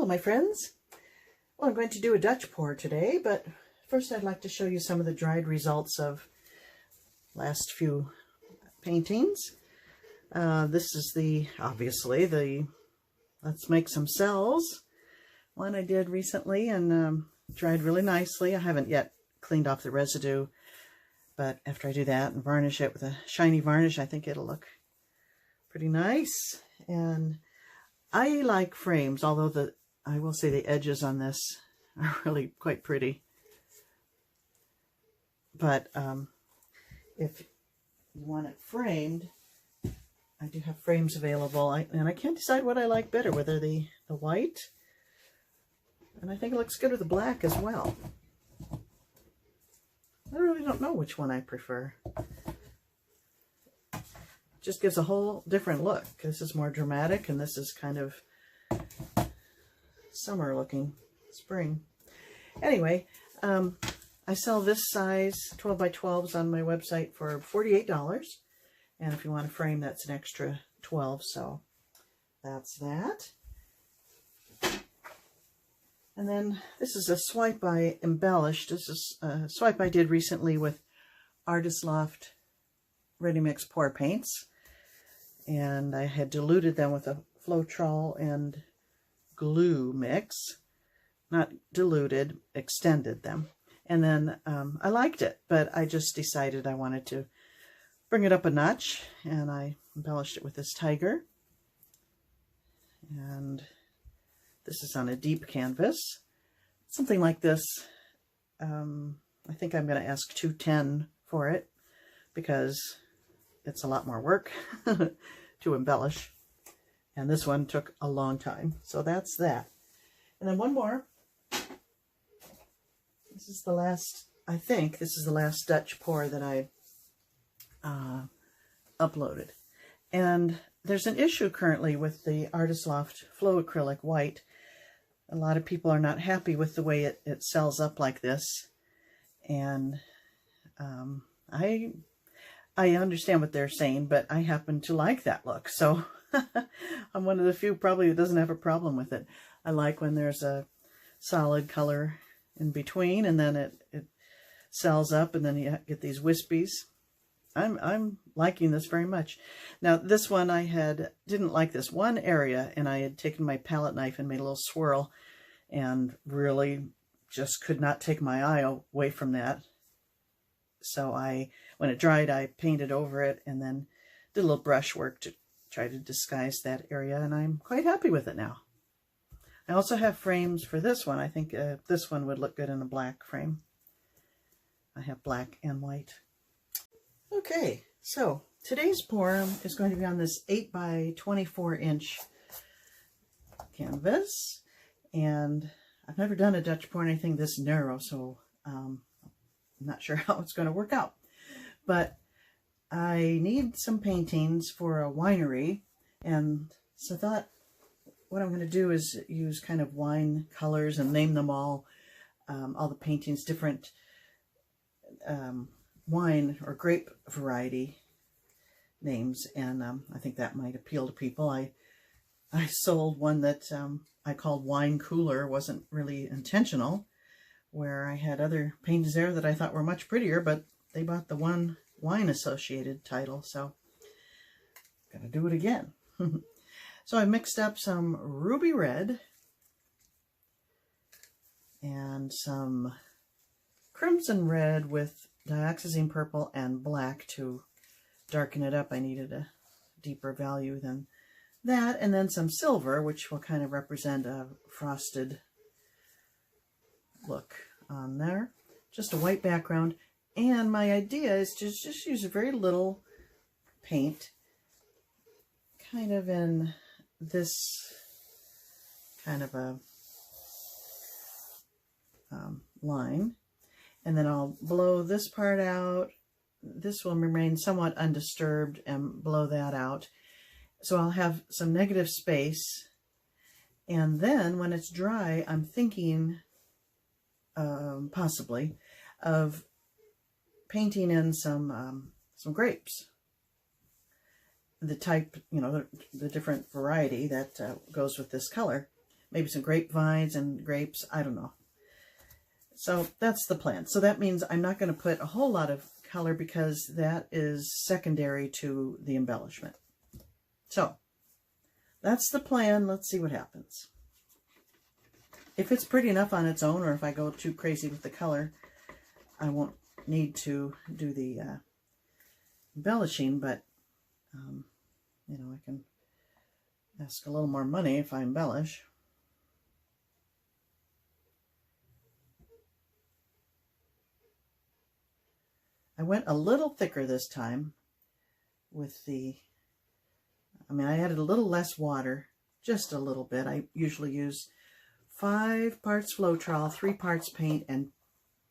my friends. Well, I'm going to do a Dutch pour today, but first I'd like to show you some of the dried results of last few paintings. This is obviously the Let's Make Some Cells one I did recently and dried really nicely. I haven't yet cleaned off the residue, but after I do that and varnish it with a shiny varnish, I think it'll look pretty nice. And I like frames, although I will say the edges on this are really quite pretty. But if you want it framed, I do have frames available. And I can't decide what I like better, whether the white, and I think it looks good with the black as well. I really don't know which one I prefer. Just gives a whole different look. This is more dramatic and this is kind of summer looking, spring. Anyway, I sell this size 12 by 12s on my website for $48, and if you want a frame, that's an extra 12, so that's that. And then this is a swipe I embellished. This is a swipe I did recently with Artist Loft Ready Mix Pour Paints. And I had diluted them with a Floetrol and glue mix. Not diluted, extended them. And then I liked it, but I just decided I wanted to bring it up a notch. And I embellished it with this tiger. And this is on a deep canvas. Something like this. I think I'm going to ask $210 for it because it's a lot more work to embellish. And this one took a long time. So that's that. And then one more. This is the last, I think this is the last Dutch pour that I uploaded. And there's an issue currently with the Artist Loft Flow Acrylic White. A lot of people are not happy with the way it sells up like this. And I understand what they're saying, but I happen to like that look. So I'm one of the few probably that doesn't have a problem with it. I like when there's a solid color in between and then it sells up and then you get these wispies. I'm liking this very much. Now this one didn't like this one area, and I had taken my palette knife and made a little swirl and really just could not take my eye away from that. So when it dried, I painted over it and then did a little brush work to try to disguise that area, and I'm quite happy with it now. I also have frames for this one. I think this one would look good in a black frame. I have black and white. Okay, so today's pour is going to be on this 8 by 24 inch canvas, and I've never done a Dutch pour anything this narrow, so I'm not sure how it's going to work out. But I need some paintings for a winery, and so I thought what I'm going to do is use kind of wine colors and name them all the paintings, different wine or grape variety names, and I think that might appeal to people. I sold one that I called Wine Cooler. Wasn't really intentional, where I had other paintings there that I thought were much prettier, but they bought the one wine associated title, so I'm gonna do it again. So I mixed up some ruby red and some crimson red with dioxazine purple and black to darken it up. I needed a deeper value than that, and then some silver, which will kind of represent a frosted look on there. Just a white background, and my idea is to just use a very little paint, kind of in this kind of a line. And then I'll blow this part out. This will remain somewhat undisturbed, and blow that out. So I'll have some negative space. And then when it's dry, I'm thinking possibly of painting in some grapes. The type, the different variety that goes with this color. maybe some grapevines and grapes. I don't know. So that's the plan. So that means I'm not going to put a whole lot of color because that is secondary to the embellishment. So that's the plan. Let's see what happens. If it's pretty enough on its own, or if I go too crazy with the color, I won't need to do the embellishing, but you know, I can ask a little more money if I embellish. I went a little thicker this time with the, I added a little less water, just a little bit. I usually use 5 parts Floetrol, 3 parts paint, and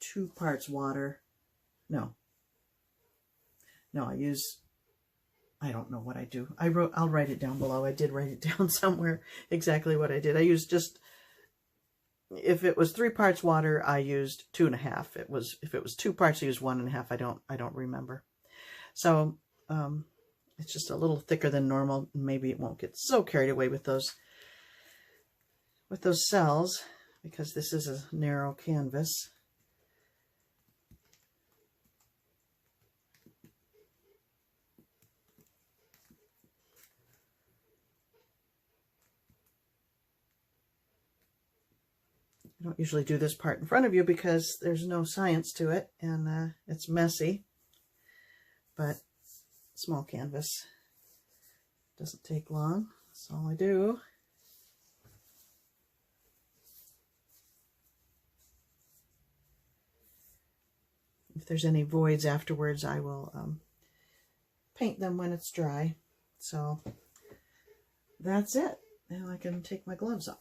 2 parts water. No, I don't know what I do. I'll write it down below. I did write it down somewhere exactly what I did. I used just, if it was 3 parts water, I used 2.5. If it was 2 parts, I used 1.5. I don't remember. So it's just a little thicker than normal. Maybe it won't get so carried away with those cells, because this is a narrow canvas. I don't usually do this part in front of you because there's no science to it, and it's messy, but small canvas doesn't take long. That's all I do. If there's any voids afterwards, I will paint them when it's dry. So that's it. Now I can take my gloves off.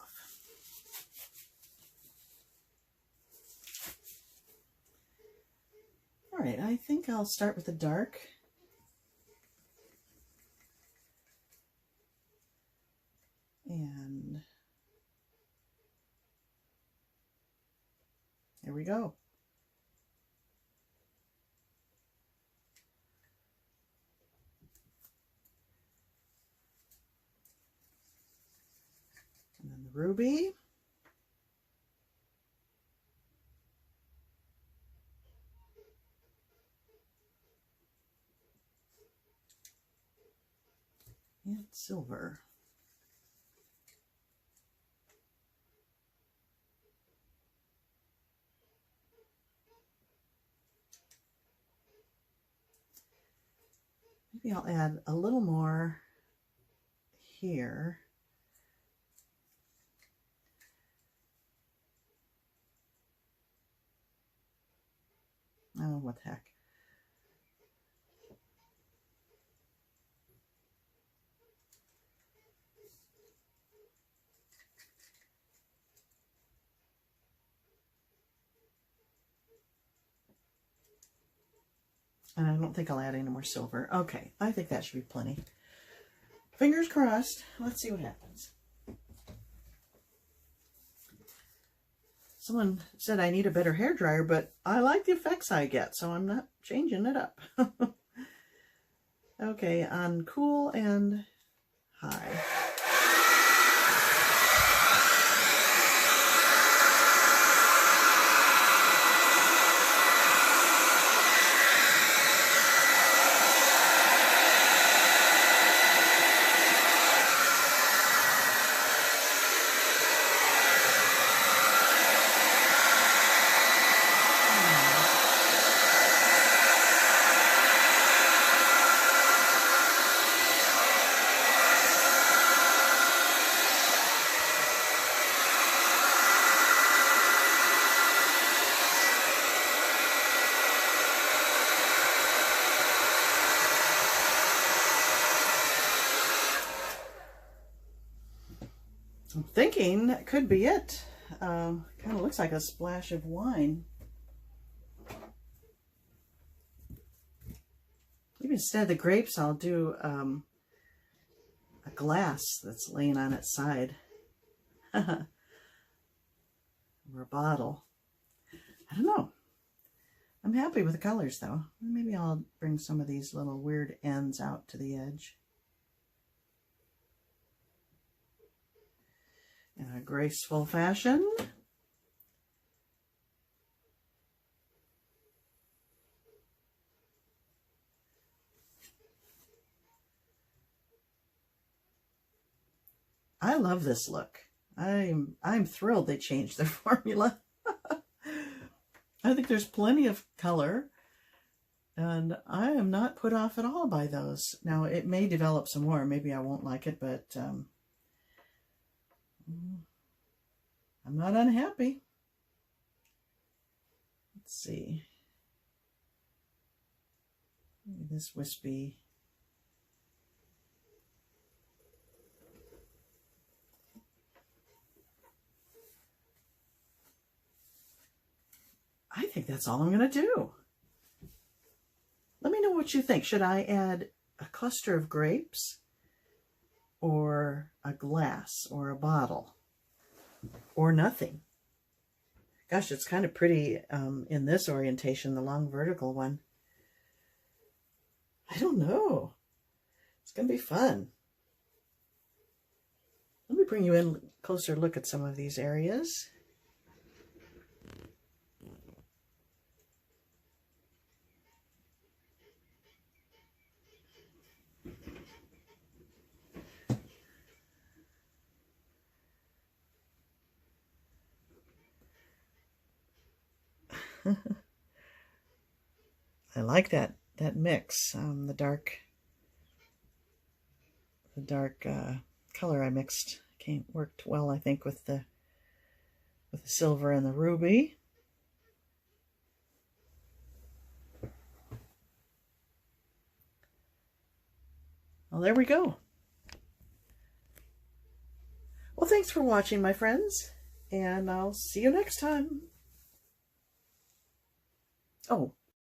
All right, I think I'll start with the dark. And here we go. And then the ruby. And silver. Maybe I'll add a little more here. Oh, what the heck. And I don't think I'll add any more silver. Okay, I think that should be plenty. Fingers crossed. Let's see what happens. Someone said I need a better hairdryer, but I like the effects I get, so I'm not changing it up. Okay, on cool and high. I'm thinking that could be it. Kind of looks like a splash of wine. Maybe instead of the grapes, I'll do a glass that's laying on its side. Or a bottle. I don't know. I'm happy with the colors though. Maybe I'll bring some of these little weird ends out to the edge. in a graceful fashion. I love this look. I'm thrilled they changed their formula. I think there's plenty of color, and I am not put off at all by those. Now, it may develop some more. Maybe I won't like it, but I'm not unhappy. Let's see. Maybe this wispy. I think that's all I'm going to do. Let me know what you think. Should I add a cluster of grapes or a glass or a bottle or nothing? Gosh, it's kind of pretty in this orientation, the long vertical one. I don't know. It's going to be fun. Let me bring you in a closer look at some of these areas. I like that mix. The dark color I mixed worked well, I think, with the silver and the ruby. Well, there we go. Well, thanks for watching, my friends, and I'll see you next time. Oh,